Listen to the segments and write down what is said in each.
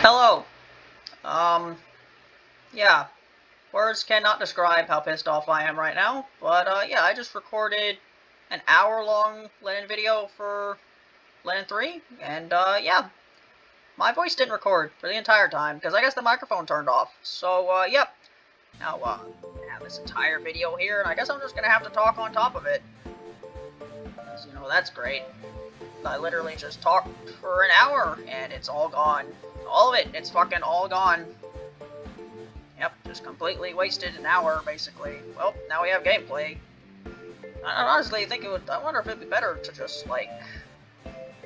Hello. Yeah, words cannot describe how pissed off I am right now, but yeah, I just recorded an hour-long Len'en video for Len'en 3, and yeah, my voice didn't record for the entire time, because I guess the microphone turned off. So, yep. Now, I have this entire video here, and I guess I'm just gonna have to talk on top of it. Because, that's great. I literally just talked for an hour, and it's all gone. All of it, it's fucking all gone. Yep, just completely wasted an hour, basically. Well, now we have gameplay. I honestly think I wonder if it'd be better to just, like,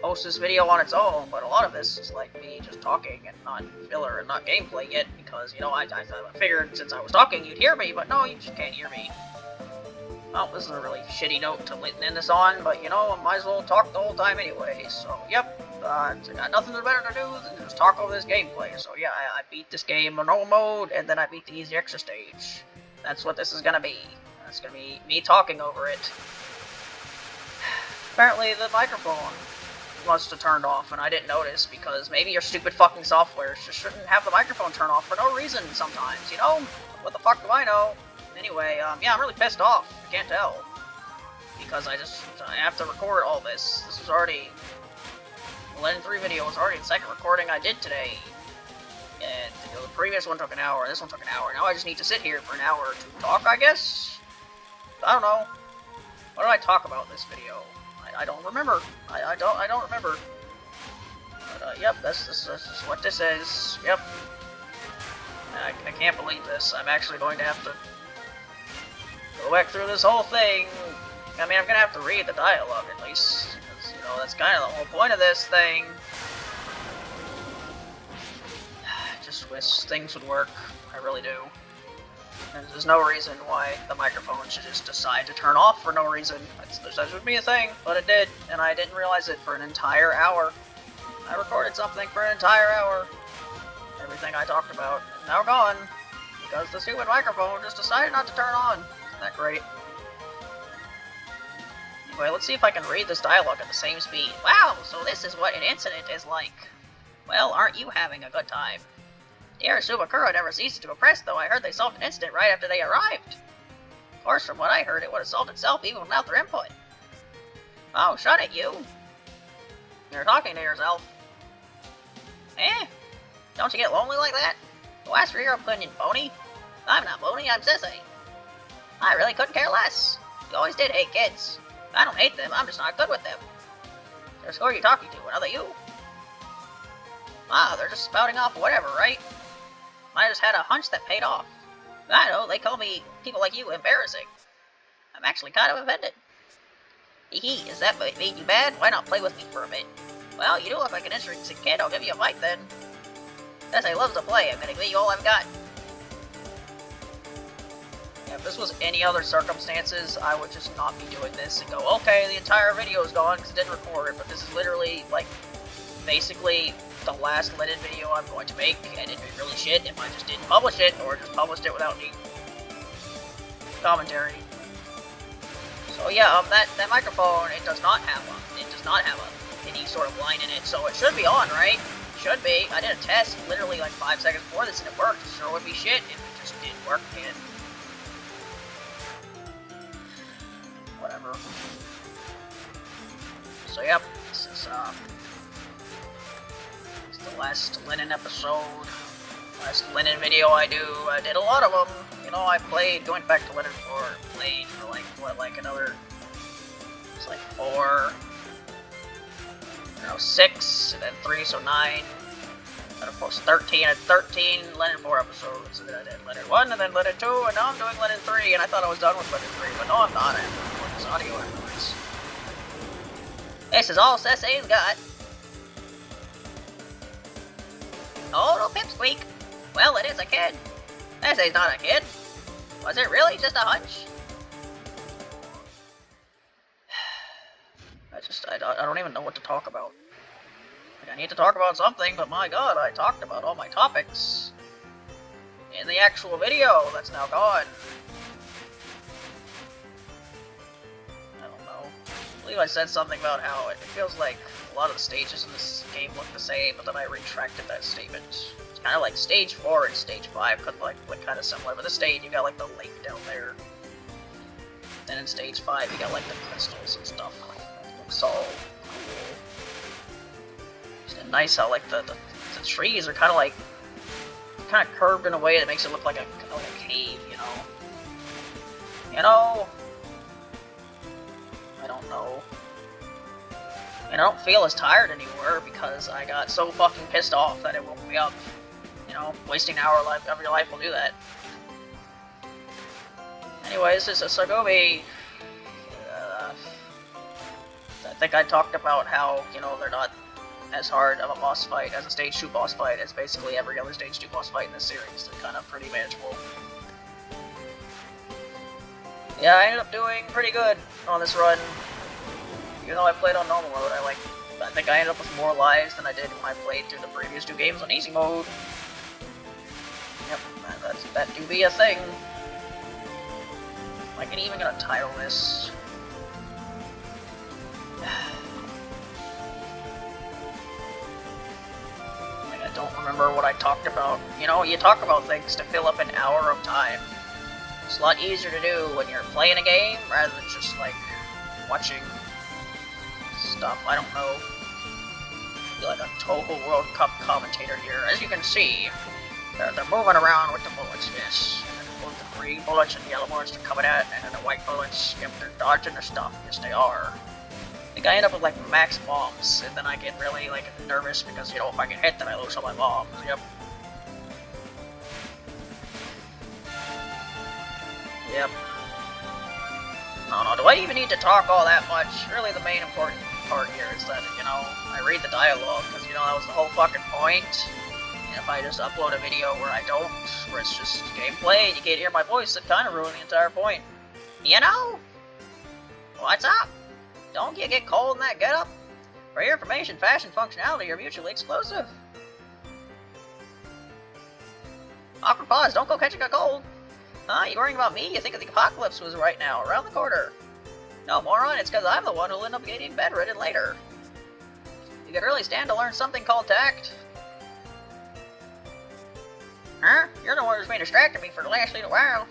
post this video on its own, but a lot of this is, like, me just talking and not filler and not gameplay yet, because, I figured since I was talking you'd hear me, but no, you just can't hear me. Well, this is a really shitty note to end this on, but, I might as well talk the whole time anyway, so, yep. I got nothing better to do than just talk over this gameplay. So yeah, I beat this game on normal mode, and then I beat the easy extra stage. That's what this is gonna be. That's gonna be me talking over it. Apparently the microphone must have turned off, and I didn't notice, because maybe your stupid fucking software just shouldn't have the microphone turn off for no reason sometimes, What the fuck do I know? Anyway, yeah, I'm really pissed off. I can't tell. Because I have to record all this. This is already... The Len'en 3 video was already the second recording I did today. And the previous one took an hour, and this one took an hour. Now I just need to sit here for an hour to talk, I guess? I don't know. What did I talk about in this video? I don't remember. I don't remember. But, yep, this is what this is. Yep. I can't believe this. I'm actually going to have to go back through this whole thing. I mean, I'm gonna have to read the dialogue at least. That's kind of the whole point of this thing. I just wish things would work. I really do. And there's no reason why the microphone should just decide to turn off for no reason. That should be a thing, but it did, and I didn't realize it for an entire hour. I recorded something for an entire hour. Everything I talked about is now gone, because the stupid microphone just decided not to turn on. Isn't that great? Anyway, let's see if I can read this dialogue at the same speed. Wow, so this is what an incident is like. Well, aren't you having a good time? Dear Subakura never ceases to impress, though I heard they solved an incident right after they arrived. Of course, from what I heard, it would have solved itself even without their input. Oh, shut it, you. You're talking to yourself. Eh? Don't you get lonely like that? Well, ask for your opinion, Pony. I'm not Pony, I'm Sissy. I really couldn't care less. You always did hate kids. I don't hate them, I'm just not good with them. So who are you talking to, another you? Ah, they're just spouting off whatever, right? I just had a hunch that paid off. I know, they call me, people like you, embarrassing. I'm actually kind of offended. Hee, is that what made you mad? Why not play with me for a bit? Well, you do look like an interesting kid, I'll give you a fight then. Sensei loves to play, I'm gonna give you all I've got. Yeah, if this was any other circumstances, I would just not be doing this and go, okay, the entire video is gone because it didn't record, but this is literally, like, basically the last Len'en video I'm going to make, and it'd be really shit if I just didn't publish it, or just published it without any commentary. So yeah, that microphone, it does not have any sort of line in it, so it should be on, right? Should be. I did a test literally like 5 seconds before this and it worked. It sure would be shit if it just didn't work again. Whatever. So yep, this is the last Len'en episode. Last Len'en video I do. I did a lot of them. I played, going back to Len'en 4, played for like, what, like another, it's like 4, 6, and then 3, so 9, and of course 13, and 13 Len'en 4 episodes, and then I did Len'en 1, and then Len'en 2, and now I'm doing Len'en 3, and I thought I was done with Len'en 3, but no I'm not, I have to record this audio afterwards. This is all Sessay's got. Oh, no pipsqueak. Well, it is a kid. Sessay's not a kid. Was it really just a hunch? I don't even know what to talk about. Like, I need to talk about something, but my god, I talked about all my topics in the actual video that's now gone. I don't know. I believe I said something about how it feels like lot of the stages in this game look the same, but then I retracted that statement. It's kind of like Stage 4 and Stage 5 could look kind of similar, but the stage, you got like the lake down there. Then in Stage 5, you got like the crystals and stuff. It looks all cool. It's nice how like the trees are kind of curved in a way that makes it look like a cave, you know? You know? I don't know. And I don't feel as tired anymore because I got so fucking pissed off that it woke me up. You know, wasting an hour of your life will do that. Anyways, this is Suzumi. I think I talked about how, you know, they're not as hard of a boss fight as a Stage 2 boss fight as basically every other Stage 2 boss fight in this series. They're kind of pretty manageable. Yeah, I ended up doing pretty good on this run. Even though I played on normal mode, I think I ended up with more lives than I did when I played through the previous 2 games on easy mode. Yep, that do be a thing. Am I even gonna title this? I don't remember what I talked about. You know, you talk about things to fill up an hour of time. It's a lot easier to do when you're playing a game rather than just like watching stuff. I don't know. I feel like a total World Cup commentator here. As you can see, they're moving around with the bullets. Yes, and the green bullets and yellow bullets are coming at, and then the white bullets, yep, they're dodging their stuff. Yes, they are. I think I end up with like max bombs, and then I get really like nervous because, you know, if I get hit, then I lose all my bombs. Yep. Yep. No, do I even need to talk all that much? Really, the main important part here is that, you know, I read the dialogue, because, you know, that was the whole fucking point. And if I just upload a video where I don't, where it's just gameplay and you can't hear my voice, it kind of ruined the entire point. You know? What's up? Don't you get cold in that getup? For your information, fashion, functionality are mutually exclusive. Awkward pause, don't go catching a cold. Huh? You worrying about me? You think the apocalypse was right now, around the corner. No, moron, it's because I'm the one who'll end up getting bedridden later. You could really stand to learn something called tact. Huh? You're the one who's been distracting me for the last little while.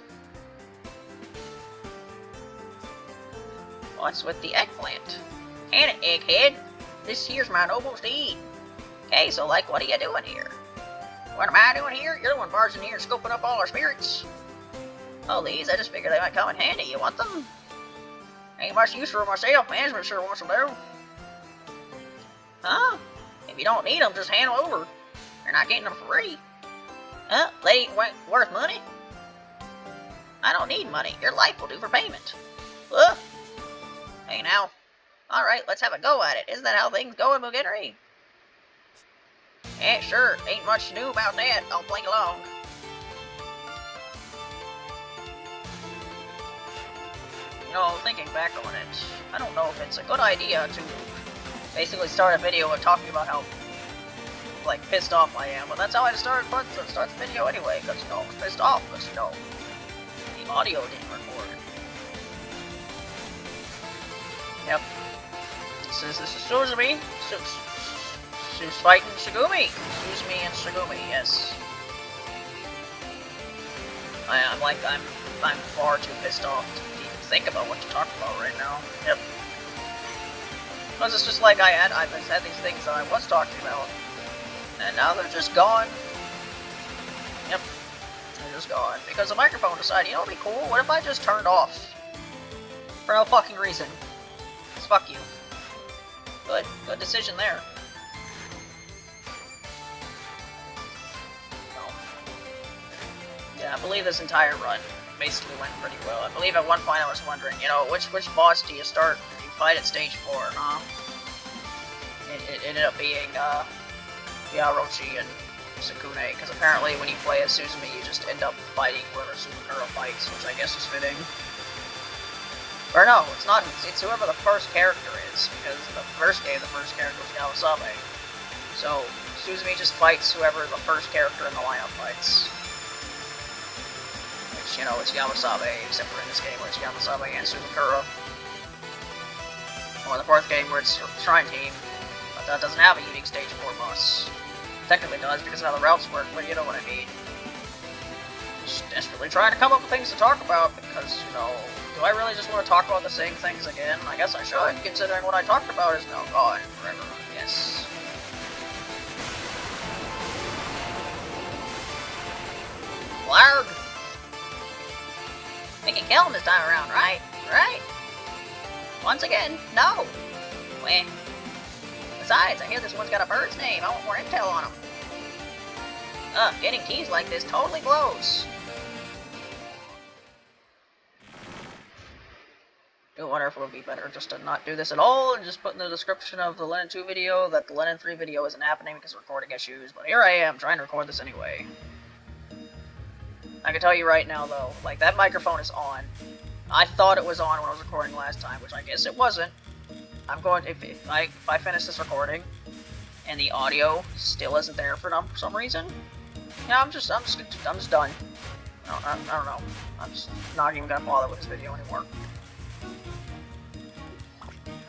What's with the eggplant? And it, egghead. This here's my noble steed. Okay, so like, what are you doing here? What am I doing here? You're the one barging here and scoping up all our spirits. Oh, these, I just figured they might come in handy. You want them? Ain't much use for myself. Management sure wants them though. Huh? If you don't need them, just hand them over. You're not getting them for free. Huh? They ain't worth money? I don't need money. Your life will do for payment. Huh? Hey now. Alright, let's have a go at it. Isn't that how things go in Mugenri? Yeah, sure. Ain't much new about that. I'll play along. You know, thinking back on it, I don't know if it's a good idea to basically start a video of talking about how, like, pissed off I am, but that's how I start the video anyway, because, you know, I was pissed off, because, you know, the audio didn't record. Yep. This is Suzumi. She's fighting Suzumi. Suzumi and Suzumi, yes. I'm far too pissed off to even think about what to talk about right now. Yep. Because it's just like I've had these things that I was talking about, and now they're just gone. Yep. They're just gone. Because the microphone decided, you know what would be cool? What if I just turned off? For no fucking reason. Just fuck you. Good decision there. Yeah, I believe this entire run basically went pretty well. I believe at one point I was wondering, you know, which boss do you start? You fight at stage 4, huh? It ended up being Yarochi and Sukune, because apparently when you play as Suzumi, you just end up fighting whoever Suzumi fights, which I guess is fitting. Or no, it's not. It's whoever the first character is, because the first game, the first character was Yawasabe. So Suzumi just fights whoever the first character in the lineup fights. Which, you know, it's Yawasabe, except for in this game where it's Yawasabe and Sumikura. Or the fourth game where it's Shrine Team. But doesn't have a unique stage 4 boss. Technically does because of how the routes work, but you know what I mean. Just desperately trying to come up with things to talk about because, you know, do I really just want to talk about the same things again? I guess I should, considering what I talked about is now gone forever. Yes. Blarg! We can kill him this time around, right? Right? Once again, no! Wait. Besides, I hear this one's got a bird's name. I want more intel on him. Getting keys like this totally blows. I wonder if it would be better just to not do this at all and just put in the description of the Len'en 2 video that the Len'en 3 video isn't happening because of recording issues, but here I am trying to record this anyway. I can tell you right now though, like that microphone is on. I thought it was on when I was recording last time, which I guess it wasn't. I'm going to, if I finish this recording and the audio still isn't there for some reason, yeah, I'm just done. I don't know. I'm just not even gonna bother with this video anymore.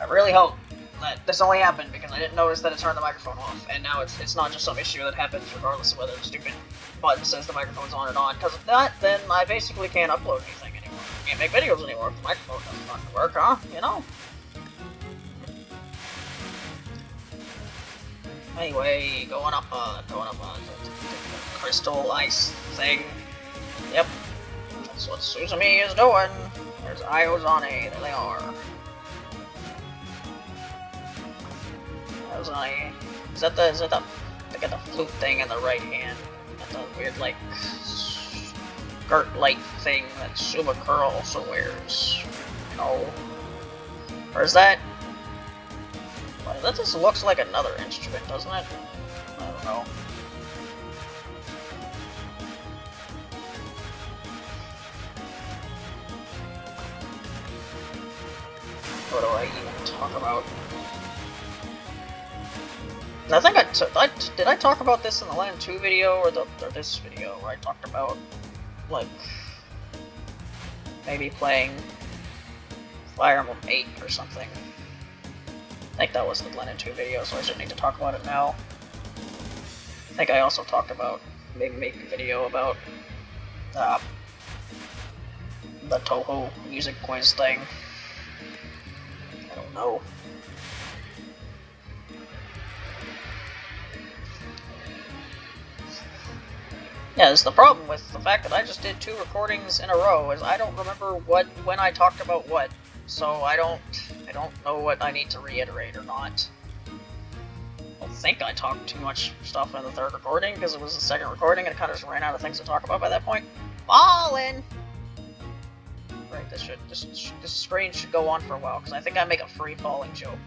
I really hope that this only happened because I didn't notice that it turned the microphone off, and now it's not just some issue that happens regardless of whether the stupid button says the microphone's on and on. Because if not, then I basically can't upload anything anymore. I can't make videos anymore if the microphone doesn't fucking work, huh? You know? Anyway, going up the crystal ice thing. Yep. That's what Suzumi is doing. There's Iozane. There they are. Is that the they got the flute thing in the right hand? And the weird like skirt light thing that Sumakura also wears. No. Or is that? Well, that just looks like another instrument, doesn't it? I don't know. What do I even talk about? I think did I talk about this in the Len'en 2 video or this video where I talked about like maybe playing Fire Emblem 8 or something. I think that was the Len'en 2 video, so I shouldn't need to talk about it now. I think I also talked about maybe making a video about the Toho music quiz thing. I don't know. Yeah, it's the problem with the fact that I just did 2 recordings in a row, is I don't remember when I talked about what, so I don't know what I need to reiterate or not. I don't think I talked too much stuff in the 3rd recording, because it was the 2nd recording and it kind of just ran out of things to talk about by that point. Fallen! Right, this screen should go on for a while, because I think I make a free-falling joke.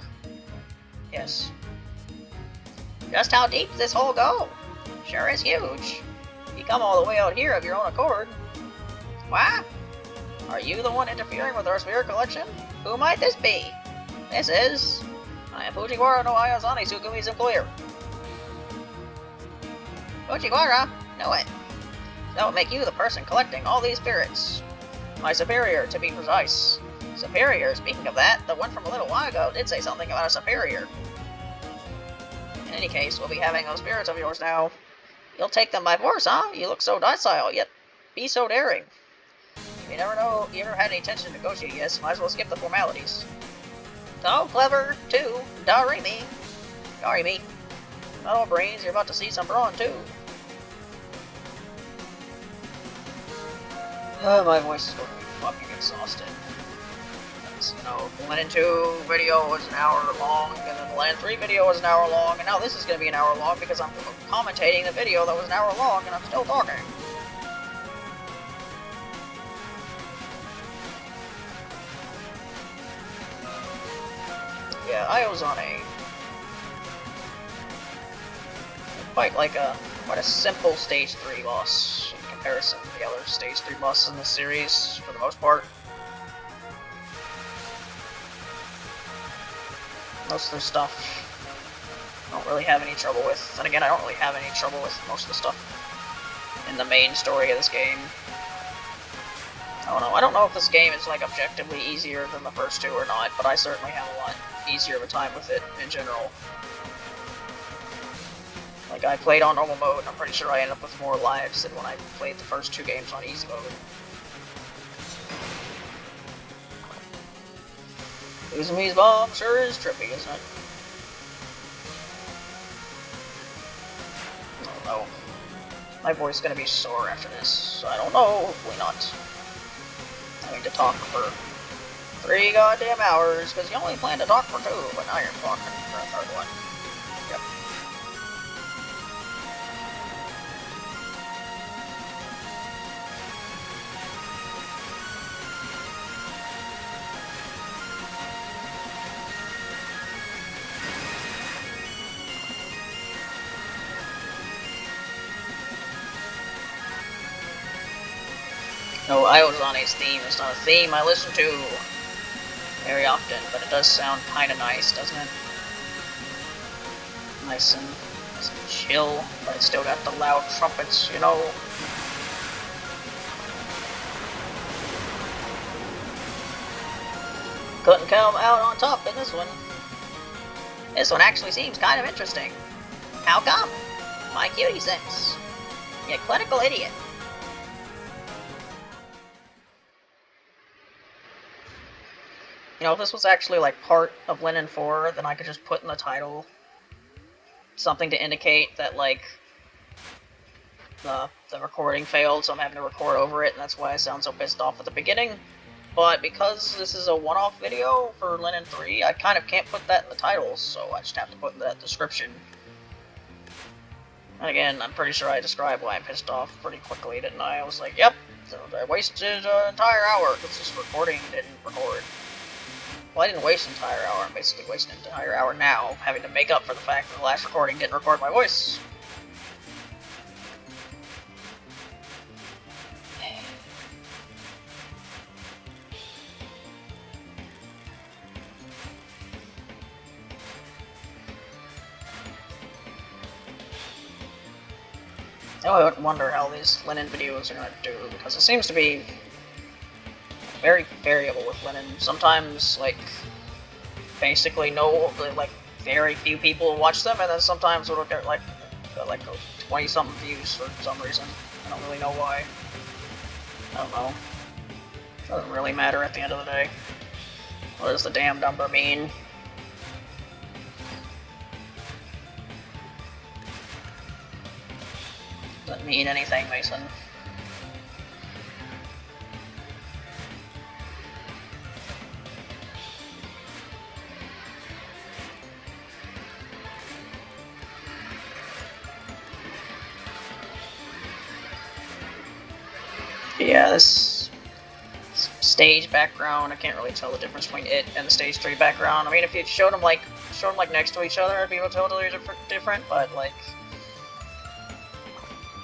Yes. Just how deep does this hole go? Sure is huge. You come all the way out here of your own accord. What? Are you the one interfering with our spirit collection? Who might this be? This is... I am Fujiwara no Ayazane, Suzumi's employer. Fujiwara? Know it. That would make you the person collecting all these spirits. My superior, to be precise. Superior? Speaking of that, the one from a little while ago did say something about a superior. In any case, we'll be having those spirits of yours now. You'll take them by force, huh? You look so docile, yet be so daring. You never know, you ever had any intention to negotiate, yes, might as well skip the formalities. So clever, too. Darimi. Darimi. Not all brains, you're about to see some brawn, too. My voice is going to be fucking exhausted. You know, the Len'en 2 video was an hour long, and then the Len'en 3 video was an hour long, and now this is going to be an hour long because I'm commentating the video that was an hour long, and I'm still talking. Yeah, Iozane. Quite a simple stage 3 boss in comparison to the other stage 3 bosses in this series, for the most part. Most of their stuff I don't really have any trouble with. And again, I don't really have any trouble with most of the stuff in the main story of this game. I don't know if this game is like objectively easier than the first 2 or not, but I certainly have a lot easier of a time with it in general. Like, I played on normal mode, and I'm pretty sure I ended up with more lives than when I played the first 2 games on easy mode. Suzumi's bomb sure is trippy, isn't it? Oh no. My voice is gonna be sore after this, so I don't know, hopefully not. Having to talk for 3 goddamn hours, because you only planned to talk for 2, but now you're talking for a 3rd one. Yep. No, I was on a theme. It's not a theme I listen to very often, but it does sound kind of nice, doesn't it? Nice and chill, but it's still got the loud trumpets, you know. Couldn't come out on top in this one. This one actually seems kind of interesting. How come? My cutie sense. You clinical idiot. You know, if this was actually like part of Len'en 4, then I could just put in the title something to indicate that like the recording failed, so I'm having to record over it, and that's why I sound so pissed off at the beginning. But because this is a one-off video for Len'en 3, I kind of can't put that in the title, so I just have to put that description. And again, I'm pretty sure I described why I'm pissed off pretty quickly, didn't I? I was like, yep, so I wasted an entire hour because this recording didn't record. Well, I didn't waste an entire hour. I'm basically wasting an entire hour now, having to make up for the fact that the last recording didn't record my voice. I wonder how these Len'en videos are going to do, because it seems to be very variable with Len'en. Sometimes, like, basically like, very few people watch them, and then sometimes it'll get, like 20-something views for some reason. I don't really know why. I don't know. It doesn't really matter at the end of the day. What does the damn number mean? Doesn't mean anything, Mason. Yeah, this stage background, I can't really tell the difference between it and the stage 3 background. I mean, if you showed them like next to each other, I'd be able to tell they're different, but like,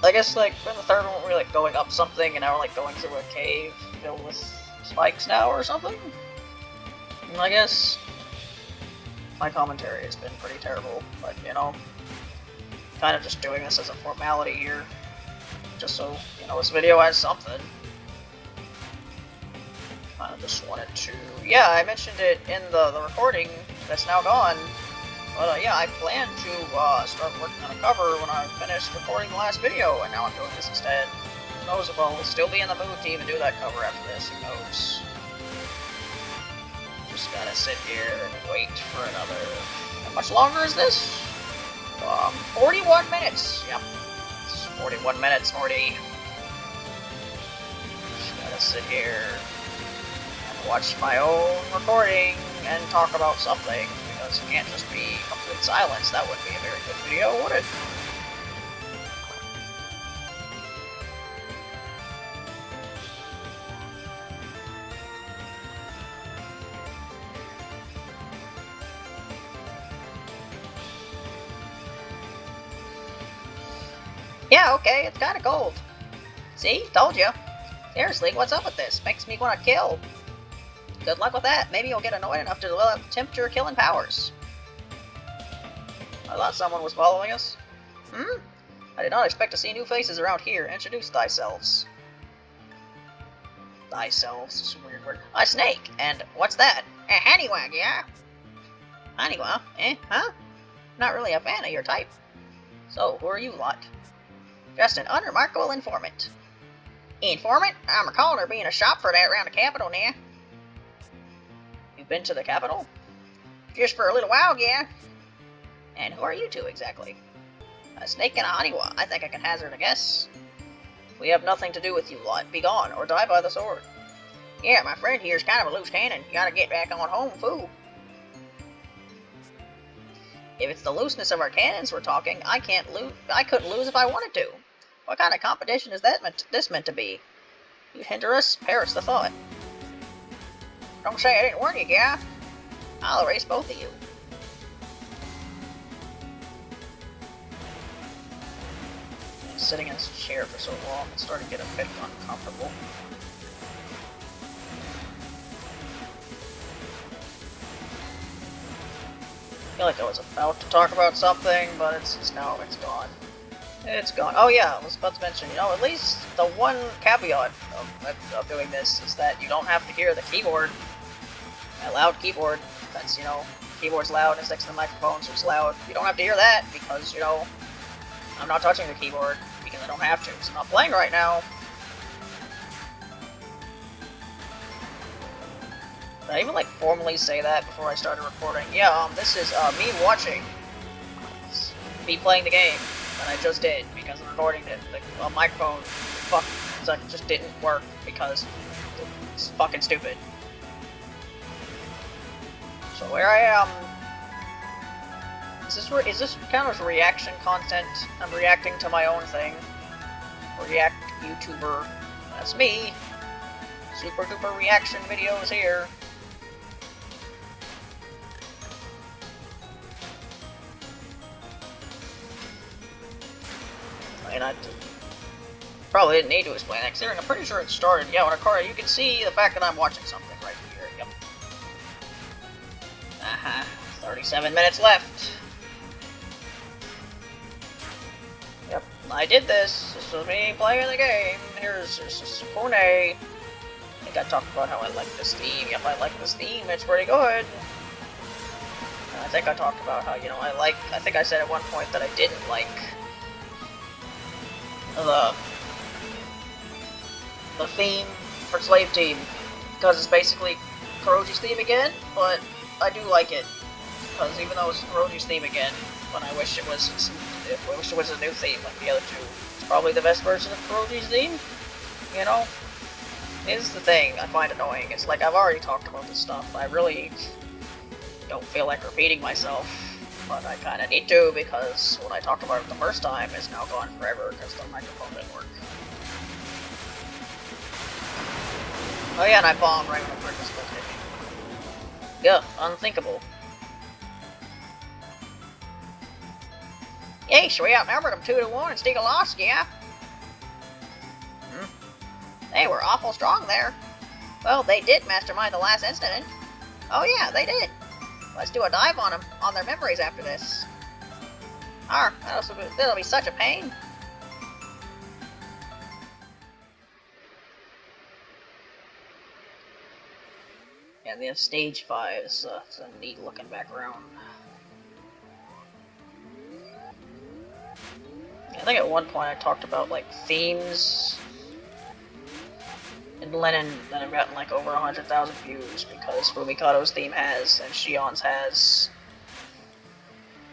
I guess like in the 3rd one we're like going up something, and now we're like going through a cave filled with spikes now or something. And I guess my commentary has been pretty terrible, but you know, kind of just doing this as a formality here. Just so, you know, this video has something. I just wanted to... Yeah, I mentioned it in the recording that's now gone. But, yeah, I plan to start working on a cover when I finish recording the last video, and now I'm doing this instead. Who knows if I'll still be in the mood to even do that cover after this, who knows. Just gotta sit here and wait for another... How much longer is this? 41 minutes! Yep. 41 minutes, 40. Just gotta sit here and watch my own recording and talk about something, because it can't just be complete silence. That wouldn't be a very good video, would it? Yeah, okay, it's kinda cold. See? Told you. Seriously, what's up with this? Makes me wanna kill. Good luck with that. Maybe you'll get annoyed enough to develop temperature-killing powers. I thought someone was following us. Hmm? I did not expect to see new faces around here. Introduce thyselves. Thyselves? It's a weird word. A snake! And what's that? A Honeywag, yeah? Honeywag? Eh? Huh? Not really a fan of your type. So, who are you lot? Just an unremarkable informant. Informant? I'm recalling there being a shop for that around the capital now. You've been to the capital? Just for a little while, yeah. And who are you two, exactly? A snake and a honeywa. I think I can hazard a guess. We have nothing to do with you lot. Be gone, or die by the sword. Yeah, my friend here's kind of a loose cannon. You gotta get back on home, fool. If it's the looseness of our cannons we're talking, I couldn't lose if I wanted to. What kind of competition is this meant to be? You hinder us? Perish the thought. Don't say I didn't warn you, yeah? I'll erase both of you. Sitting in this chair for so long, it's starting to get a bit uncomfortable. I feel like I was about to talk about something, but it's gone. It's gone. Oh yeah, I was about to mention, at least the one caveat of doing this is that you don't have to hear the keyboard. A loud keyboard. That's, keyboard's loud and it's next to the microphone, so it's loud. You don't have to hear that because, I'm not touching the keyboard because I don't have to. It's not playing right now. Did I even formally say that before I started recording? Yeah, this is me watching me playing the game that I just did because I'm recording it. The microphone just didn't work because it's fucking stupid. So where I am, is this kind of reaction content? I'm reacting to my own thing. React YouTuber. That's me. Super duper reaction videos here. And I probably didn't need to explain that, because I'm pretty sure it started. Yeah, when you can see the fact that I'm watching something right here. Yep. 37 minutes left. Yep, I did this. This was me playing the game. Here's Suzumi. I think I talked about how I like this theme. Yep, I like this theme. It's pretty good. And I think I talked about how, I think I said at one point that I didn't like the theme for Slave Team, because it's basically Kuroji's theme again, but I do like it, because even though it's Kuroji's theme again, but I wish it was a new theme like the other two. It's probably the best version of Kuroji's theme, Here's the thing I find annoying. It's like I've already talked about this stuff. I really don't feel like repeating myself, but I kind of need to, because what I talked about it the first time is now gone forever because the microphone didn't work. Oh yeah, and I bombed right when the first was hit me. Yeah, unthinkable. Hey, so we outnumbered them 2-1 and still lost, yeah? They were awful strong there. Well, they did mastermind the last incident. Oh yeah, they did. Let's do a dive on them, on their memories after this. That'll be such a pain. Yeah, they have stage 5. It's a neat looking background. I think at one point I talked about themes in Len'en that have gotten over 100,000 views because Fumikado's theme has and Shion's has.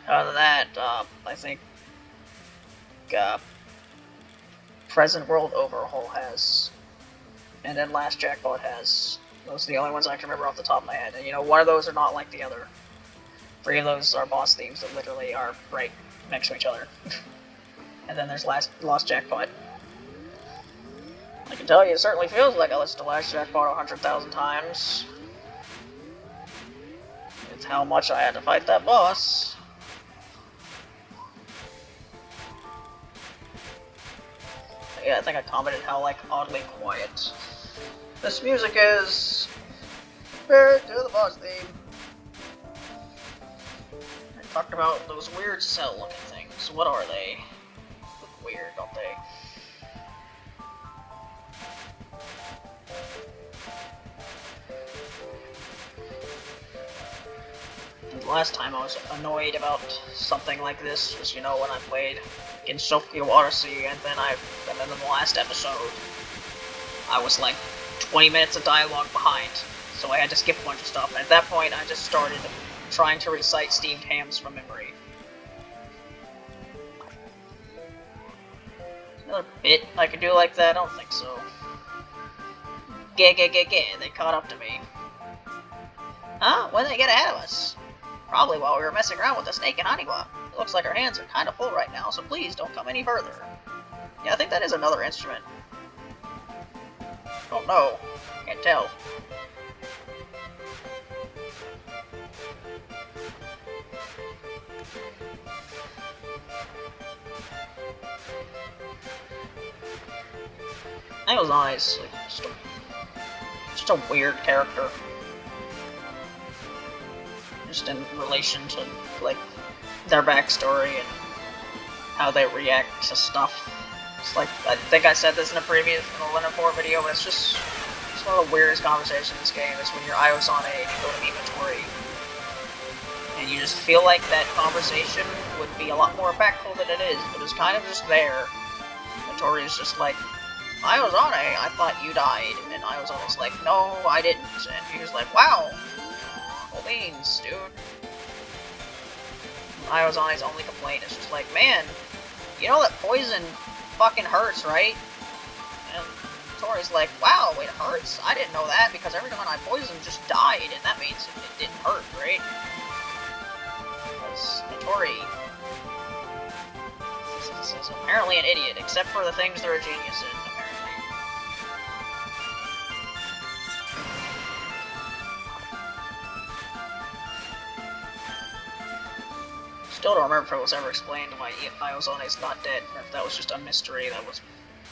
Other than that, I think Present World Overhaul has, and then Last Jackpot has. Those are the only ones I can remember off the top of my head. And one of those are not like the other. 3 of those are boss themes that literally are right next to each other. And then there's Lost Jackpot. I can tell you, it certainly feels like I listened to Last Jackpot 100,000 times. It's how much I had to fight that boss. But yeah, I think I commented how, oddly quiet this music is compared to the boss theme. I talked about those weird cell-looking things. What are they? Look weird, don't they? last time I was annoyed about something like this was, you know, when I played in Tokyo Odyssey, and then in the last episode, I was like 20 minutes of dialogue behind, so I had to skip a bunch of stuff. And at that point, I just started trying to recite steamed hams from memory. Another bit I could do like that? I don't think so. They caught up to me. Huh? When did they get ahead of us? Probably while we were messing around with the snake and Haniwa. It looks like our hands are kind of full right now, so please don't come any further. Yeah, I think that is another instrument. Don't know. Can't tell. I was nice. Like, just a weird character. Just in relation to, like, their backstory and how they react to stuff. It's like, I think I said this in the Len'en 4 video, but it's one of the weirdest conversations in this game is when you're Iosane and you go to meet Mitori. And you just feel like that conversation would be a lot more impactful than it is, but it's kind of just there. Mitori is just like, Iosane, I thought you died. And Iosane's like, no, I didn't. And he was like, wow. Cool beans, dude. Iosane's only complaint is just like, man, you know that poison fucking hurts, right? And Tori's like, wow, it hurts? I didn't know that because every time I poisoned just died, and that means it didn't hurt, right? Because Tori is apparently an idiot, except for the things they're a genius in, apparently. Still don't remember if it was ever explained why Iosane's not dead, or if that was just a mystery that was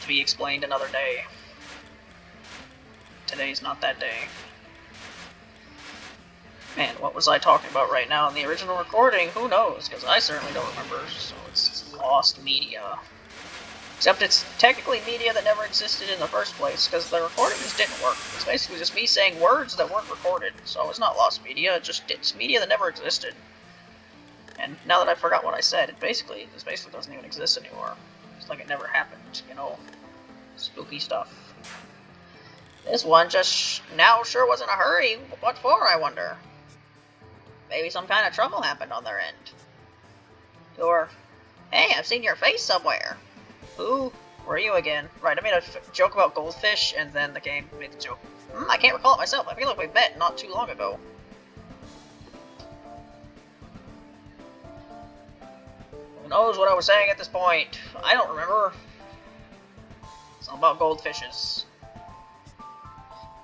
to be explained another day. Today's not that day. Man, what was I talking about right now in the original recording? Who knows, because I certainly don't remember, so it's lost media. Except it's technically media that never existed in the first place, because the recording just didn't work. It's basically just me saying words that weren't recorded, so it's not lost media, it's media that never existed. And now that I forgot what I said, this basically doesn't even exist anymore. It's like it never happened, you know? Spooky stuff. This one just now sure wasn't a hurry. What for, I wonder? Maybe some kind of trouble happened on their end. Or, hey, I've seen your face somewhere. Who were you again? Right, I made a joke about goldfish, and then the game made the joke. I can't recall it myself. I feel like we met not too long ago. Who knows what I was saying at this point? I don't remember. Something about goldfishes.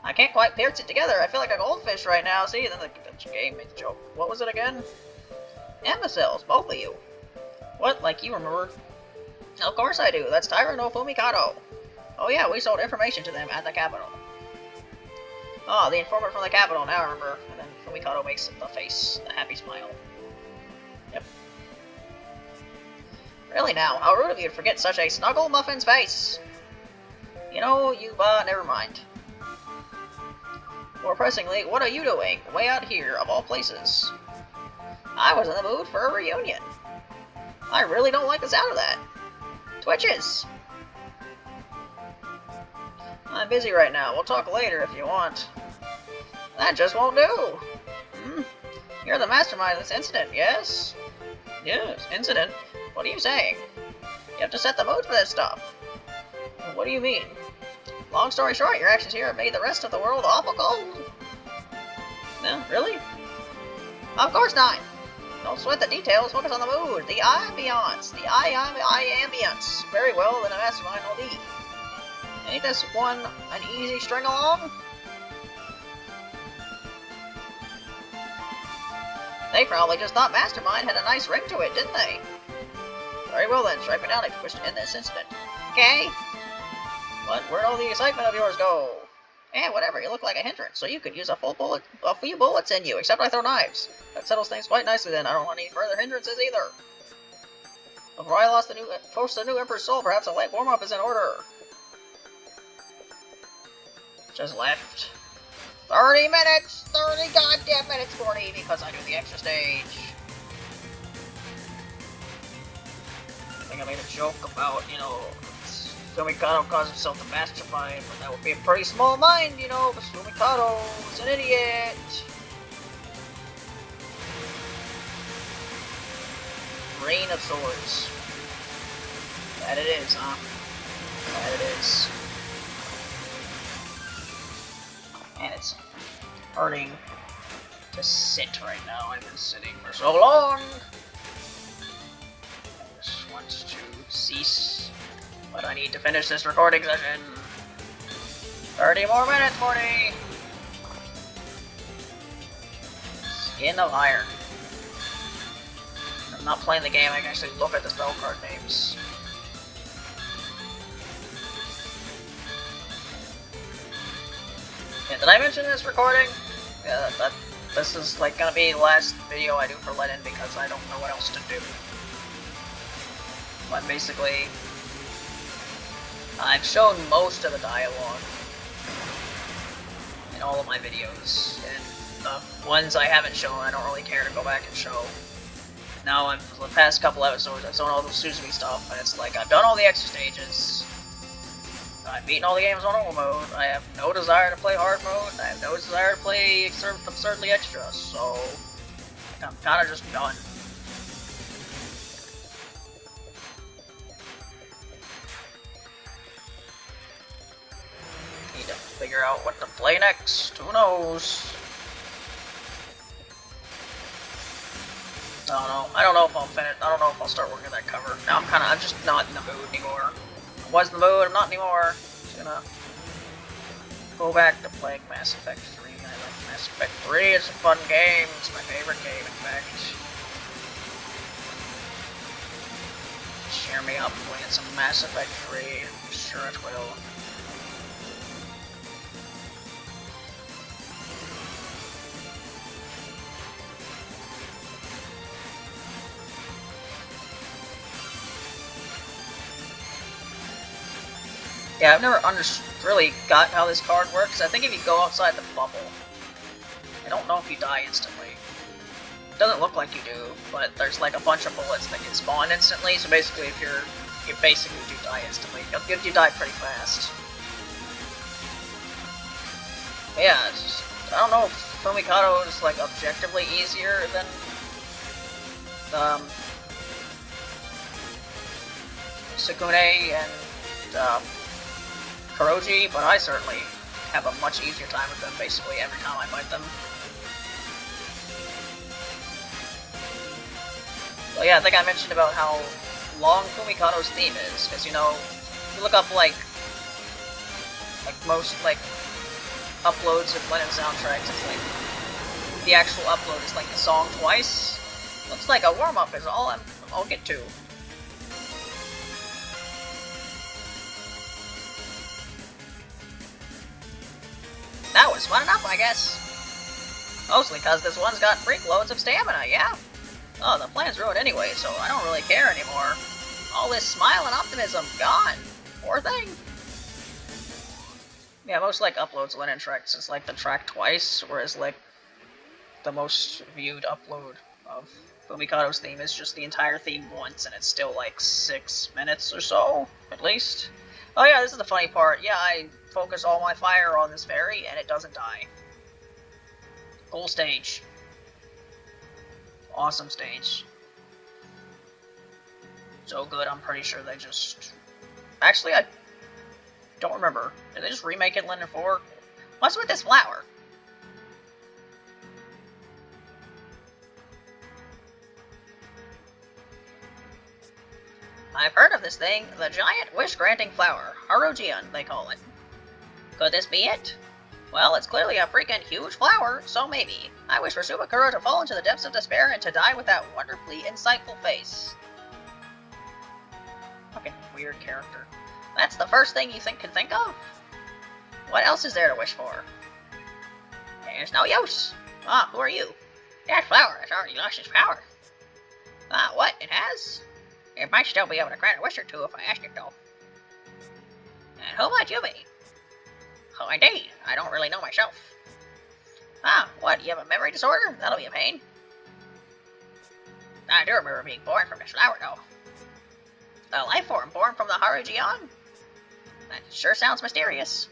I can't quite pierce it together. I feel like a goldfish right now. See, then the game made the joke. What was it again? Imbeciles, both of you. What? Like you remember? Of course I do. That's Taira no Fumikado. Oh yeah, we sold information to them at the capital. Oh, the informant from the capital. Now I remember. And then Fumikado makes the face, the happy smile. Yep. Really now, how rude of you to forget such a snuggle muffin's face. You know, never mind. More pressingly, what are you doing? Way out here, of all places. I was in the mood for a reunion. I really don't like the sound of that. Twitches! I'm busy right now. We'll talk later if you want. That just won't do. You're the mastermind of this incident, yes? Yes, incident? What are you saying? You have to set the mood for this stuff. What do you mean? Long story short, your actions here have made the rest of the world awful cold. No, really? Of course not. Don't sweat the details, focus on the mood, the ambiance, the ambiance. Very well, then a mastermind will be. Ain't this one an easy string along? They probably just thought mastermind had a nice ring to it, didn't they? Very well then, strike me down if you wish to end this incident. Okay? What? Where'd all the excitement of yours go? Eh, whatever, you look like a hindrance, so you could use a few bullets in you, except I throw knives. That settles things quite nicely then, I don't want any further hindrances either. Before I forced the new Emperor's soul, perhaps a light warm-up is in order. Just left. 30 minutes! 30 goddamn minutes, 40, because I do the extra stage. I think I made a joke about, you know, Sumikado calls himself the mastermind, but that would be a pretty small mind, you know, but Sumikado is an idiot. Rain of Swords. That it is, huh? That it is. And it's hurting to sit right now. I've been sitting for so long. I just want to cease. But I need to finish this recording session. 30 more minutes, 40! Skin of Iron. I'm not playing the game, I can actually look at the spell card names. Yeah, did I mention this recording? Yeah, this is like gonna be the last video I do for Len'en because I don't know what else to do. But basically, I've shown most of the dialogue in all of my videos, and the ones I haven't shown I don't really care to go back and show. Now, for the past couple episodes, I've shown all the Suzumi stuff, and it's like, I've done all the extra stages, I've beaten all the games on normal mode, I have no desire to play hard mode, I have no desire to play absurdly extra, so I'm kinda just done. Need to figure out what to play next, who knows? I don't know if I'll finish. I don't know if I'll start working that cover. Now I'm just not in the mood anymore. I was in the mood, I'm not anymore. Just gonna go back to playing Mass Effect 3. I like Mass Effect 3, it's a fun game. It's my favorite game, in fact. Cheer me up playing some Mass Effect 3. I'm sure it will. Yeah, I've never really got how this card works. I think if you go outside the bubble, I don't know if you die instantly. It doesn't look like you do, but there's like a bunch of bullets that can spawn instantly, so basically if you basically do die instantly. You die pretty fast. But yeah, it's just, I don't know if Fumikado is like objectively easier than Sukune and Kuroji, but I certainly have a much easier time with them basically every time I fight them. So yeah, I think I mentioned about how long Fumikado's theme is, because you know, if you look up like most uploads of Len'en soundtracks, it's like the actual upload is like the song twice. Looks like a warm-up is all I'll get to. That was fun enough, I guess. Mostly because this one's got freak loads of stamina, yeah? Oh, the plan's ruined anyway, so I don't really care anymore. All this smile and optimism, gone. Poor thing. Yeah, most like uploads Len'en tracks is like the track twice, whereas like the most viewed upload of Fumikado's theme is just the entire theme once, and it's still like 6 minutes or so, at least. Oh yeah, this is the funny part. Yeah, I focus all my fire on this fairy, and it doesn't die. Cool stage. Awesome stage. So good, I'm pretty sure they just... Actually, I don't remember. Did they just remake it in Len'en 4? What's with this flower? I've heard of this thing, the giant wish-granting flower. Harujian, they call it. Could this be it? Well, it's clearly a freaking huge flower, so maybe. I wish for Subakuro to fall into the depths of despair and to die with that wonderfully insightful face. Fucking weird character. That's the first thing you can think of? What else is there to wish for? There's no use. Ah, who are you? That flower has already lost its power. Ah, what? It has? It might still be able to grant a wish or two if I ask it, though. And who might you be? Oh, indeed. I don't really know myself. Ah, what? You have a memory disorder? That'll be a pain. I do remember being born from this flower, though. A life form born from the Harujian? That sure sounds mysterious.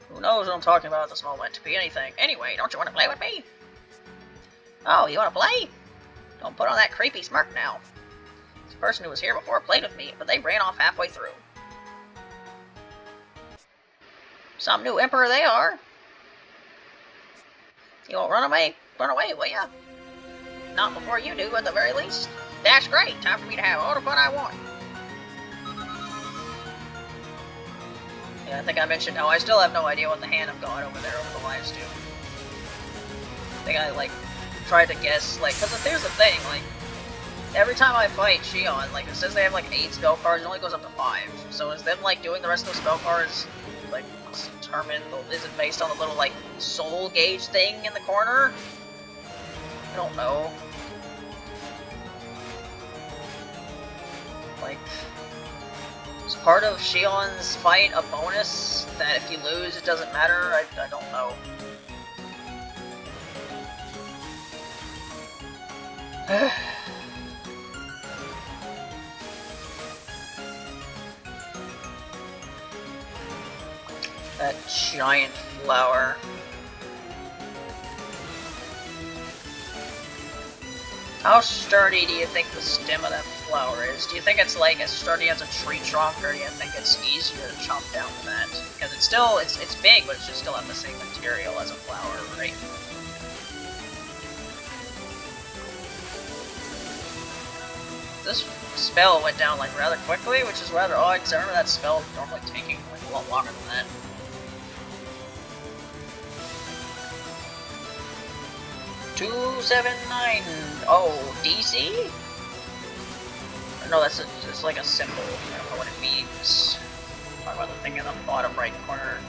Who knows what I'm talking about at this moment? Could be anything. Anyway, don't you want to play with me? Oh, you want to play? Don't put on that creepy smirk now. This person who was here before played with me, but they ran off halfway through. Some new emperor they are. You won't run away, will ya? Not before you do, at the very least. That's great. Time for me to have all the fun I want. Yeah, I think I mentioned how I still have no idea what the hand of God over there over the live stream. I think I, like, tried to guess, like, because here's the thing, like, every time I fight Shion, like, it says they have, like, 8 spell cards, it only goes up to 5. So is them, like, doing the rest of the spell cards, like, determined, is it based on the little, like, soul gauge thing in the corner? I don't know. Like, is part of Shion's fight a bonus that if you lose it doesn't matter? I don't know. That giant flower. How sturdy do you think the stem of that flower is? Do you think it's like as sturdy as a tree trunk, or do you think it's easier to chop down than that? Because it's still, it's big, but it should still have the same material as a flower, right? This spell went down like rather quickly, which is rather odd, because I remember that spell normally taking like a lot longer than that. $279. Oh, DC? Or no, that's it's like a symbol. I don't know what it means. Talk about the thing in the bottom right corner.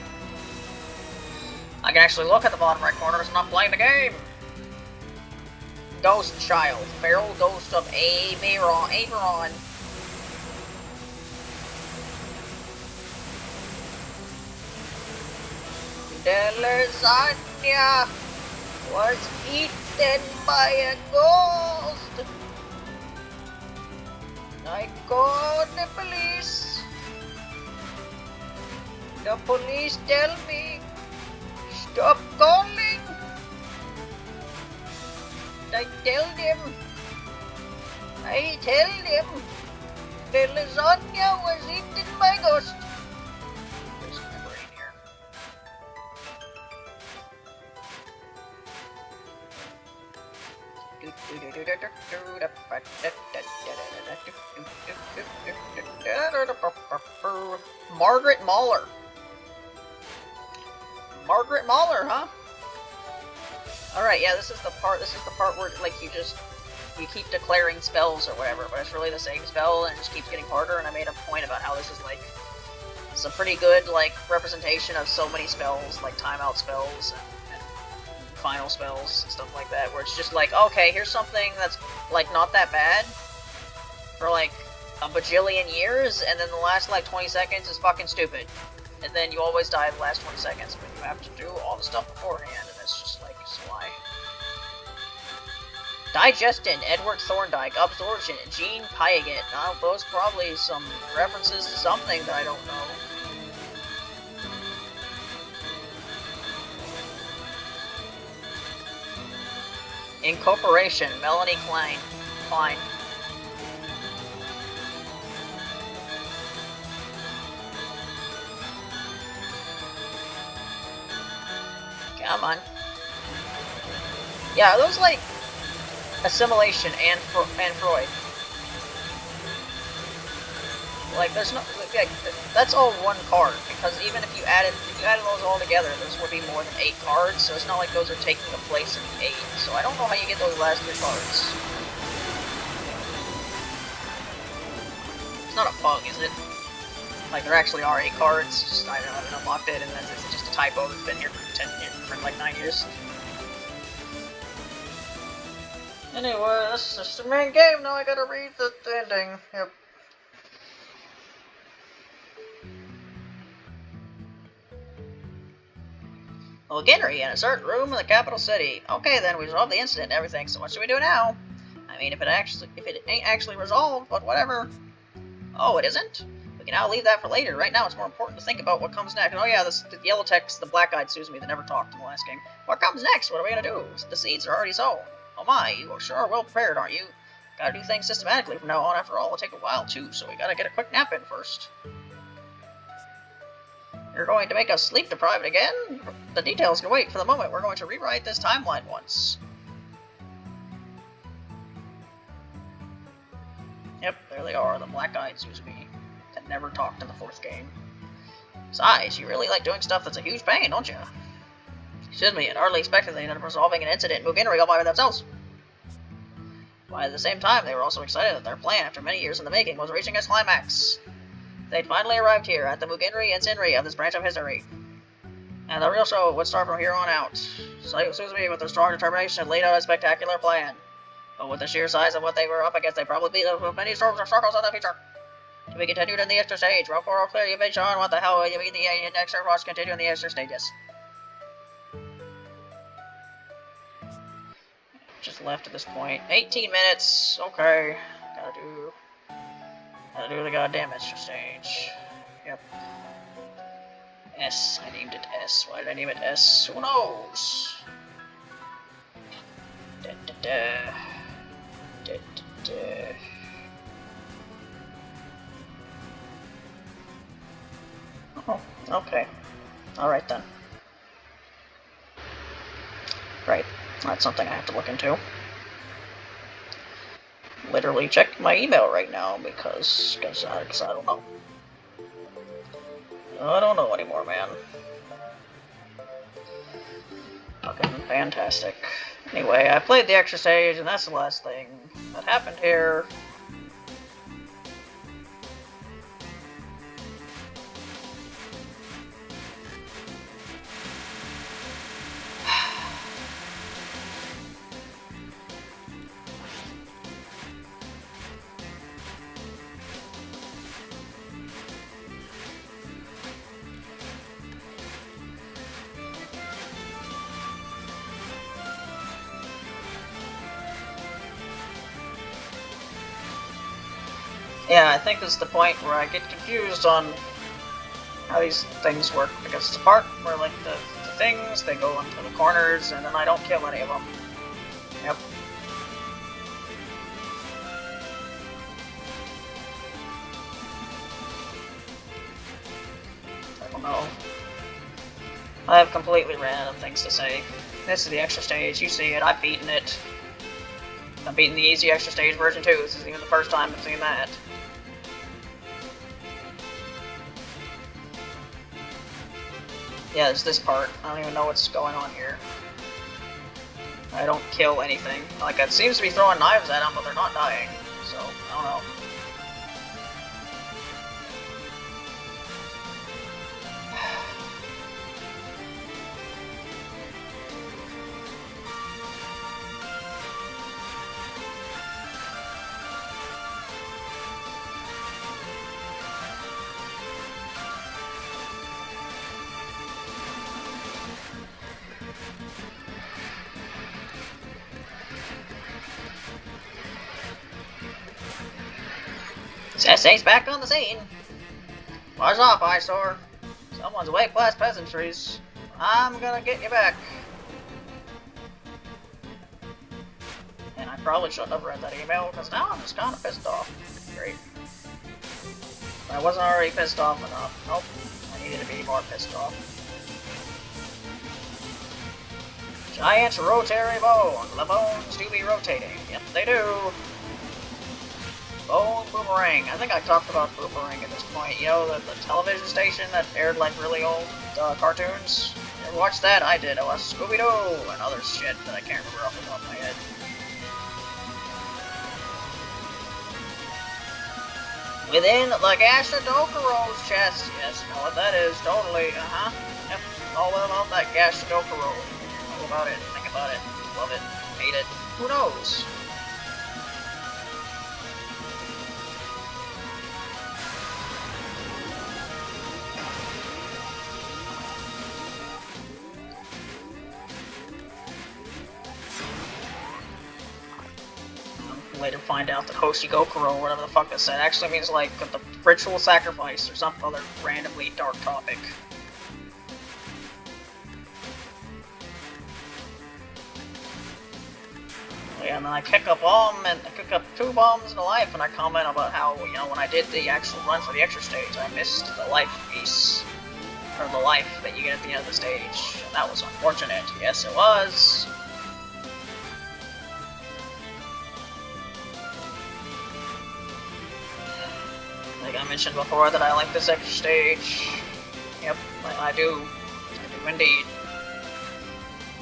I can actually look at the bottom right corner, so I'm not playing the game. Ghost Child, feral ghost of Aberon. The lasagna was eaten by a ghost. I called the police. The police tell me, stop calling. I tell them, the lasagna was eaten by a ghost. There's a brain here. Margaret Mahler. Margaret Mahler, huh? Alright, yeah, this is the part where, like, you keep declaring spells or whatever, but it's really the same spell, and it just keeps getting harder, and I made a point about how this is, like, some pretty good, like, representation of so many spells, like timeout spells, and final spells, and stuff like that, where it's just like, okay, here's something that's, like, not that bad, for, like, a bajillion years, and then the last, like, 20 seconds is fucking stupid. And then you always die the last 20 seconds, but you have to do all the stuff beforehand, and it's just like, so why? Digestion, Edward Thorndike, Absorption, Gene Piaget. Now, those probably some references to something that I don't know. Incorporation, Melanie Klein. Come on. Yeah, are those like assimilation and Freud? Like, there's no, like, that's all one card, because even if you added those all together, those would be more than 8 cards, so it's not like those are taking the place of the 8, so I don't know how you get those last 3 cards. It's not a bug, is it? Like, there actually are 8 cards, just I haven't unlocked it, and then it's just a typo that's been here for like 9 years. Anyway, this is just the main game, now I gotta read the ending. Yep. Mugenri in a certain room in the capital city. Okay, then we resolved the incident and everything. So what should we do now? I mean, if it ain't actually resolved, but whatever. Oh, it isn't? We can now leave that for later. Right now, it's more important to think about what comes next. And oh yeah, the yellow text, the black-eyed Suzumi that never talked in the last game. What comes next? What are we gonna do? The seeds are already sown. Oh my, you sure are well prepared, aren't you? Gotta do things systematically from now on. After all, it'll take a while too, so we gotta get a quick nap in first. You're going to make us sleep deprived again? The details can wait. For the moment, we're going to rewrite this timeline once. Yep, there they are, the black-eyed Suzumi that never talked in the 4th game. Besides, you really like doing stuff that's a huge pain, don't you? Excuse me, it hardly expected they ended up resolving an incident in Mugenri all by themselves. While at the same time, they were also excited that their plan, after many years in the making, was reaching its climax. They'd finally arrived here, at the Mugenri and Shinri of this branch of history. And the real show would start from here on out. Suzumi, with their strong determination, had laid out a spectacular plan. But with the sheer size of what they were up against, they probably beat them with many storms or struggles in the future. To be continued in the extra stage. Roll for all clear, you may Sean. What the hell you mean the extra watch continue in the extra stages? Just left at this point. 18 minutes. Okay. Gotta do the goddamn extra stage. Yep. S. I named it S. Why did I name it S? Who knows? Da da da. Da da da. Oh, okay. Alright then. Right. That's something I have to look into. Literally check my email right now because I don't know. I don't know anymore, man. Fucking fantastic. Anyway, I played the extra stage, and that's the last thing that happened here. Yeah, I think this is the point where I get confused on how these things work, because it's a part where, like, the things, they go into the corners, and then I don't kill any of them. Yep. I don't know. I have completely ran out of things to say. This is the extra stage, you see it, I've beaten it. I've beaten the easy extra stage version too, this is even the first time I've seen that. Yeah, it's this part. I don't even know what's going on here. I don't kill anything. Like, it seems to be throwing knives at them, but they're not dying. So, I don't know. Sensei's back on the scene. Watch off, eyesore. Someone's way past peasantries. I'm gonna get you back. And I probably shouldn't have read that email, because now I'm just kind of pissed off. Great. I wasn't already pissed off enough. Nope. I needed to be more pissed off. Giant rotary bone. The bones do be rotating. Yep, they do. Bone Boomerang. I think I talked about Boomerang at this point. You know, the television station that aired like really old cartoons? You ever watched that? I did. I watched Scooby-Doo and other shit that I can't remember off the top of my head. Within the Gashadokoro's chest. Yes, know what that is. Totally. Yep. All about that Gashadokoro. All about it. Think about it. Love it. Hate it. Who knows? later find out that Hoshigokuro, or whatever the fuck that said, actually means like the ritual sacrifice or some other randomly dark topic. Yeah, and then I pick up 2 bombs in a life, and I comment about how, you know, when I did the actual run for the extra stage, I missed the life piece, or the life that you get at the end of the stage. And that was unfortunate. Yes, it was. Like I mentioned before that I like this extra stage. Yep, I do. I do indeed.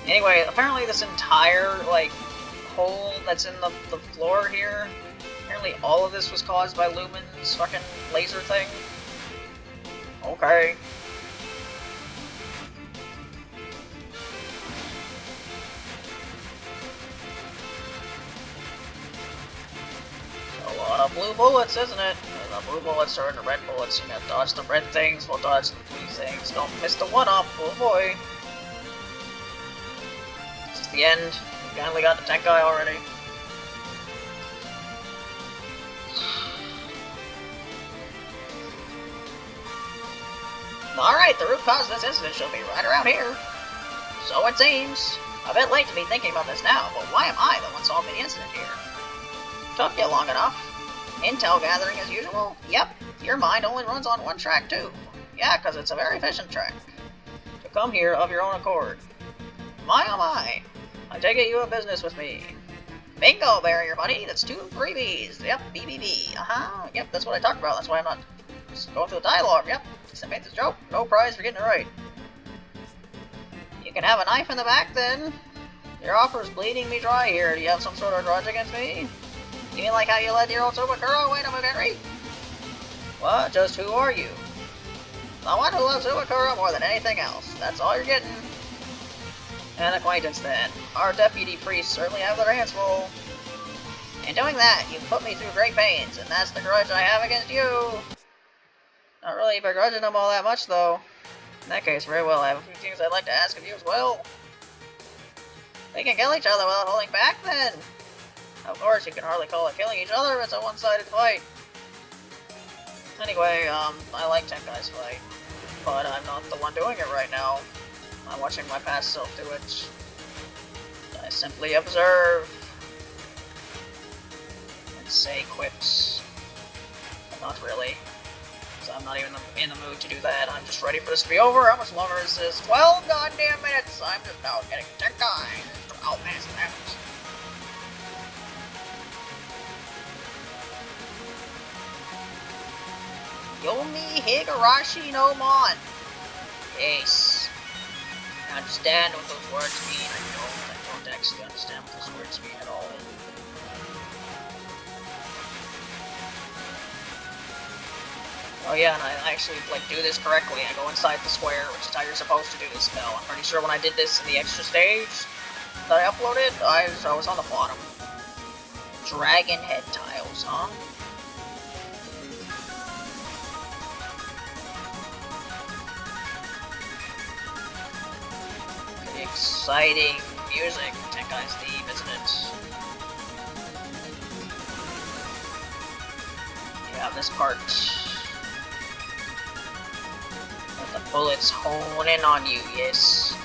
Anyway, apparently this entire, like, hole that's in the floor here, apparently all of this was caused by Lumen's fucking laser thing. Okay. A lot of blue bullets, isn't it? The blue bullets are in the red bullets. You gotta dodge the red things, we'll dodge the blue things. Don't miss the one-up, oh boy. This is the end. We finally got the Tenkai already. Alright, the root cause of this incident should be right around here. So it seems. A bit late to be thinking about this now, but why am I the one solving the incident here? Took you long enough. Intel gathering as usual? Yep, your mind only runs on one track too. Yeah, because it's a very efficient track. To come here of your own accord. My oh my. I take it you have business with me. Bingo, barrier buddy. That's 2 freebies. Yep, BBB. Yep, that's what I talked about. That's why I'm not just going through the dialogue. Yep, I made this joke. No prize for getting it right. You can have a knife in the back then. Your offer is bleeding me dry here. Do you have some sort of grudge against me? You mean like how you led your old Subakuro? Wait a minute, Henry. What? Just who are you? The one who loves Subakuro more than anything else. That's all you're getting. An acquaintance then. Our deputy priests certainly have their hands full. In doing that, you've put me through great pains, and that's the grudge I have against you. Not really begrudging them all that much, though. In that case, very well, I have a few things I'd like to ask of you as well. We can kill each other without holding back, then. Of course, you can hardly call it killing each other, it's a one-sided fight. Anyway, I like Tenkai's fight, but I'm not the one doing it right now. I'm watching my past self do it. I simply observe and say quips. But not really. So I'm not even in the mood to do that. I'm just ready for this to be over. How much longer is this? 12 goddamn minutes! I'm just now getting Tenkai! Oh, man, that. Yomi Higurashi no Mon. Yes. I understand what those words mean. I don't actually understand what those words mean at all. Oh yeah, and I actually do this correctly. I go inside the square, which is how you're supposed to do this spell. I'm pretty sure when I did this in the extra stage that I uploaded, I was on the bottom. Dragon head tiles, huh? Exciting music, Tenkai's theme, isn't it? Yeah, this part. Let the bullets hone in on you, yes.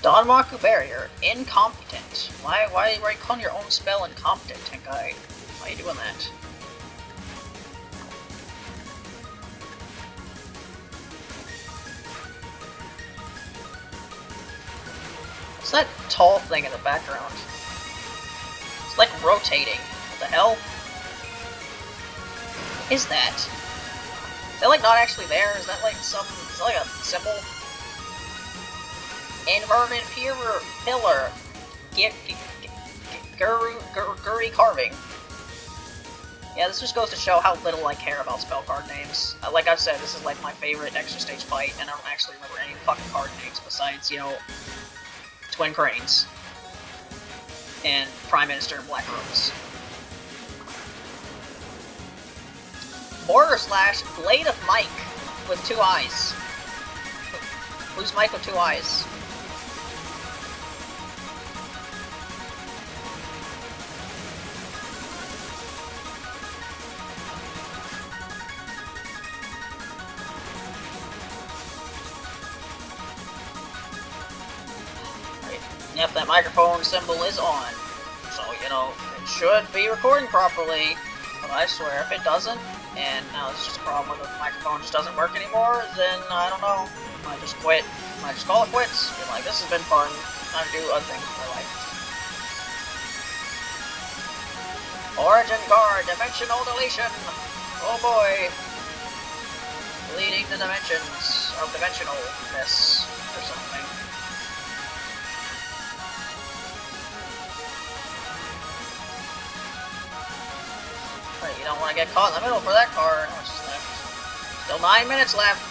Danmaku barrier, incompetent. Why are you calling your own spell incompetent, Tenkai? Why are you doing that? What's that tall thing in the background? It's like rotating. What the hell? What is that? Is that like not actually there? Is that like is that like a symbol? Inverted pillar. Guri carving. Yeah, this just goes to show how little I care about spell card names. Like I've said, this is like my favorite extra stage fight, and I don't actually remember any fucking card names besides, you know, Twin Cranes and Prime Minister and Black Rose. Border slash Blade of Mike with 2 eyes? Who's Mike with 2 eyes? Yep, that microphone symbol is on. So, you know, it should be recording properly. But I swear, if it doesn't, and now it's just a problem where the microphone just doesn't work anymore, then I don't know. I just quit. I just call it quits. Be like, this has been fun. Time to do other things in my life. Origin card, dimensional deletion. Oh boy. Deleting the dimensions of dimensionalness or something. You don't want to get caught in the middle for that card. How much is left? Still 9 minutes left.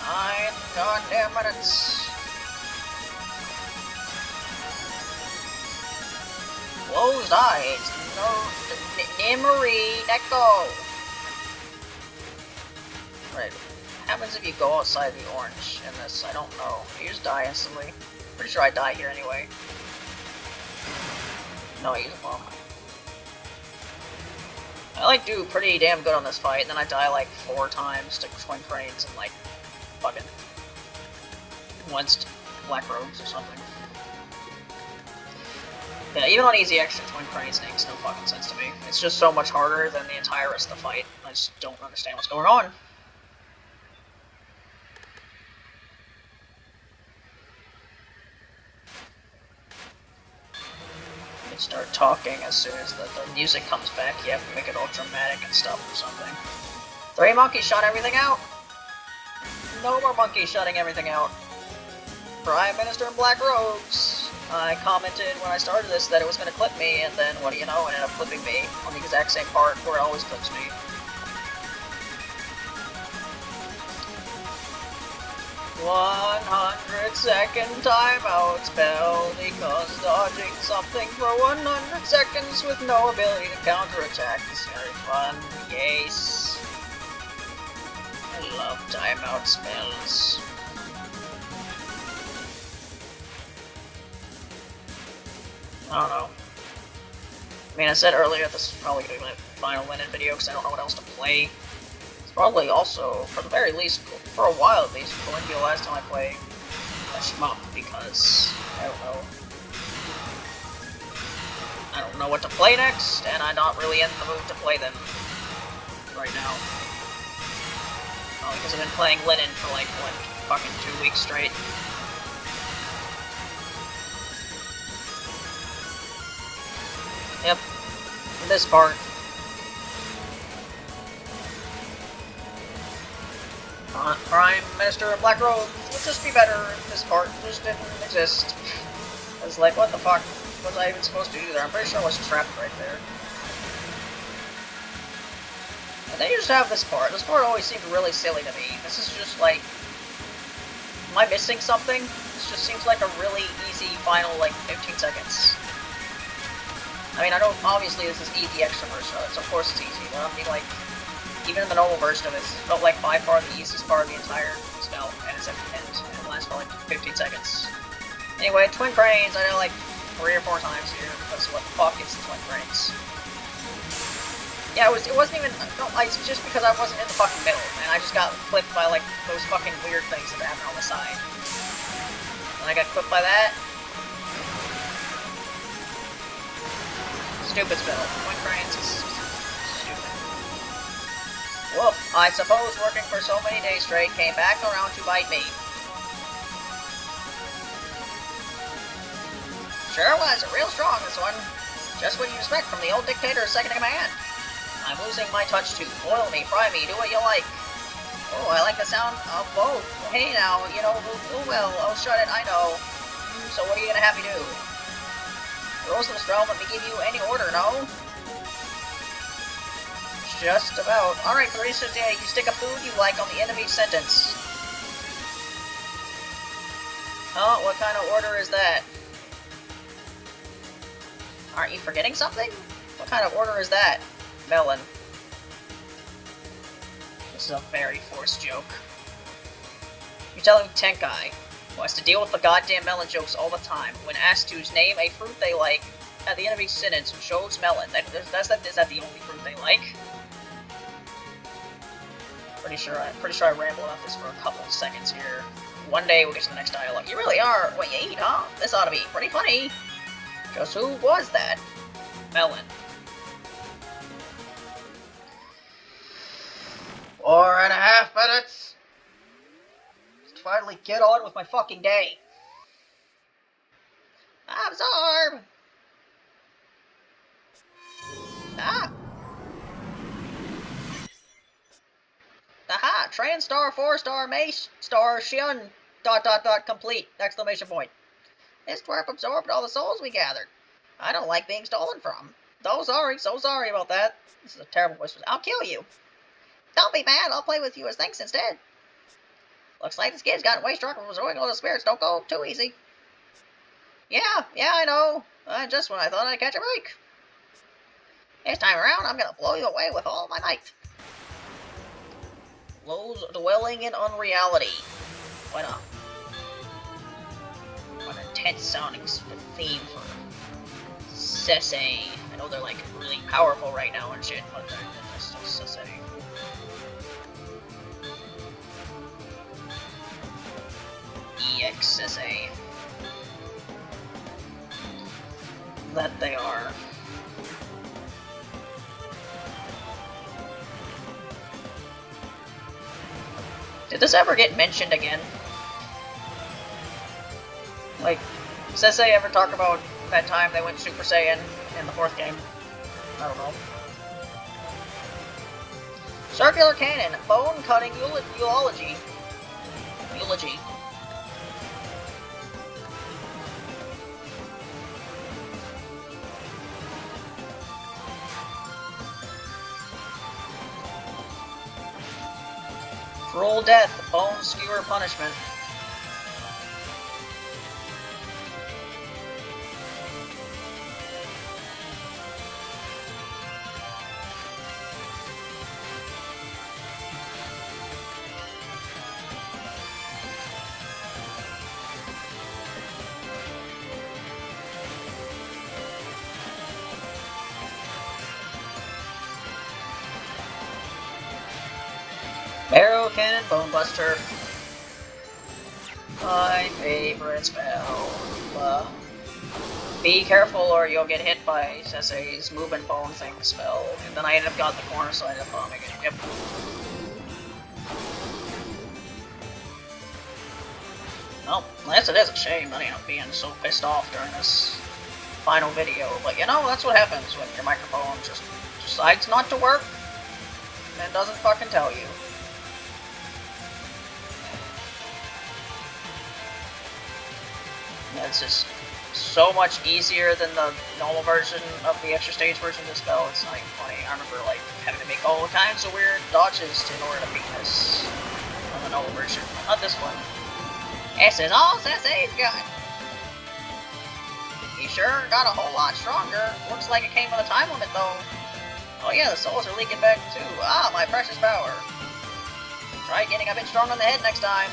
9 goddamn minutes. Closed eyes. No. Memory. Neko. Right. What happens if you go outside the orange in this? I don't know. You just die instantly. Pretty sure I die here anyway. No, I use a bomb. I like do pretty damn good on this fight, and then I die like 4 times to twin cranes and like fucking once black robes or something. Yeah, even on easy extra, twin cranes makes no fucking sense to me. It's just so much harder than the entire rest of the fight. I just don't understand what's going on. Start talking as soon as the music comes back. You have to make it all dramatic and stuff or something. 3 monkeys shot everything out! No more monkeys shutting everything out. Prime Minister in black robes. I commented when I started this that it was going to clip me, and then, what do you know, it ended up clipping me on the exact same part where it always clips me. 100-second timeout spell because dodging something for 100 seconds with no ability to counterattack is very fun. Yes. I love timeout spells. I don't know. I mean, I said earlier this is probably going to be my final Len'en video because I don't know what else to play. Probably also, for the very least, for a while at least, going to be the last time I play a shmup, because I don't know what to play next, and I'm not really in the mood to play them right now. Because I've been playing Len'en for like, what, fucking 2 weeks straight. Yep, this part. Prime Minister in black robe would just be better if this part just didn't exist. I was like, what the fuck was I even supposed to do there? I'm pretty sure I was trapped right there. And then you just have this part. This part always seemed really silly to me. This is just like... Am I missing something? This just seems like a really easy final, like, 15 seconds. I mean, I know, obviously this is easy extra version, so of course it's easy, but I mean, like... Even in the normal version of it, it felt like by far the easiest part of the entire spell, and it's at the end, and it lasts for like 15 seconds. Anyway, twin cranes, I know like 3 or 4 times here, because what the fuck is the twin cranes? Yeah, it wasn't even, no, it's just because I wasn't in the fucking middle, and I just got clipped by like those fucking weird things that happen on the side. And I got clipped by that. Stupid spell. Twin cranes is woof, I suppose working for so many days straight came back around to bite me. Sure was, real strong this one. Just what you expect from the old dictator's second in command. I'm losing my touch too. Boil me, fry me, do what you like. Oh, I like the sound of both. Hey now, you know, well, oh shut it, I know. So what are you gonna have me do? Rose of the Straw, let me give you any order, no? Just about. Alright, for instance, yeah, you stick a food you like on the end of each sentence. Oh, what kind of order is that? Aren't you forgetting something? What kind of order is that? Melon. This is a very forced joke. You're telling Tenkai, who has to deal with the goddamn melon jokes all the time, when asked to name a fruit they like, at the end of each sentence chose melon. Is that the only fruit they like? Pretty sure I rambled off this for a couple of seconds here. One day we'll get to the next dialogue. You really are what you eat, huh? This ought to be pretty funny. Just who was that? Melon. 4.5 minutes! Let's finally get on with my fucking day. Absorb! Ah! Aha! Train star 4-star mace star Shion ... complete! Exclamation point. This dwarf absorbed all the souls we gathered. I don't like being stolen from. So sorry about that. This is a terrible voice. I'll kill you. Don't be mad, I'll play with you as thanks instead. Looks like this kid's gotten way stronger from absorbing all the spirits. Don't go too easy. Yeah, I know. Just when I thought I'd catch a break. This time around, I'm gonna blow you away with all my might. Lowe's dwelling in unreality. Why not? What an intense sounding theme for Sesei. I know they're like really powerful right now and shit, but they're still Sesei. EX Sesei. That they are. Did this ever get mentioned again? Like, does Sesei ever talk about that time they went Super Saiyan in the 4th game? I don't know. Circular Cannon, Bone Cutting Eulogy. Cruel Death, Bone Skewer Punishment. Arrow Cannon, Bone Buster. My favorite spell. Be careful or you'll get hit by Sesei's Move and Bone thing spell. And then I ended up got in the corner, so I ended up bombing it. Yep. Well, yes, it is a shame that I'm being so pissed off during this final video. But you know, that's what happens when your microphone just decides not to work and doesn't fucking tell you. It's just so much easier than the normal version of the extra stage version of the spell. It's not even funny. I remember like having to make all kinds of weird dodges in order to beat this on the normal version. Not this one. This is all Sesei's got. He sure got a whole lot stronger. Looks like it came with a time limit though. Oh yeah, the souls are leaking back too. Ah, my precious power. Try getting a bit strong on the head next time.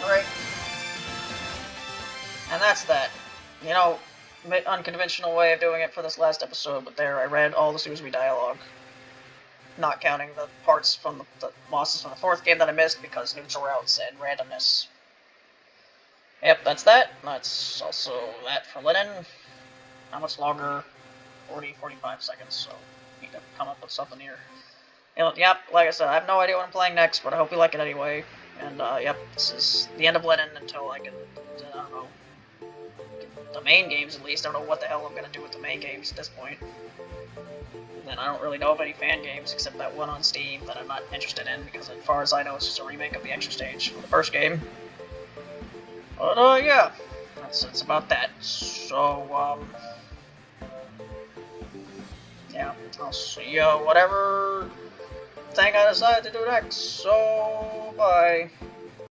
Right. And that's that. You know, unconventional way of doing it for this last episode, but there I read all the Suzumi dialogue. Not counting the parts from the bosses from the 4th game that I missed because neutral routes and randomness. Yep, that's that. That's also that for Len'en. How much longer? 40-45 seconds, so need to come up with something here. Yep, like I said, I have no idea what I'm playing next, but I hope you like it anyway. And, yep, this is the end of Len'en until I can, I don't know, the main games at least. I don't know what the hell I'm gonna do with the main games at this point. And I don't really know of any fan games except that one on Steam that I'm not interested in, because as far as I know, it's just a remake of the extra stage from the 1st game. But, yeah, that's about that. So, yeah, I'll see whatever thing I decide to do next, so bye.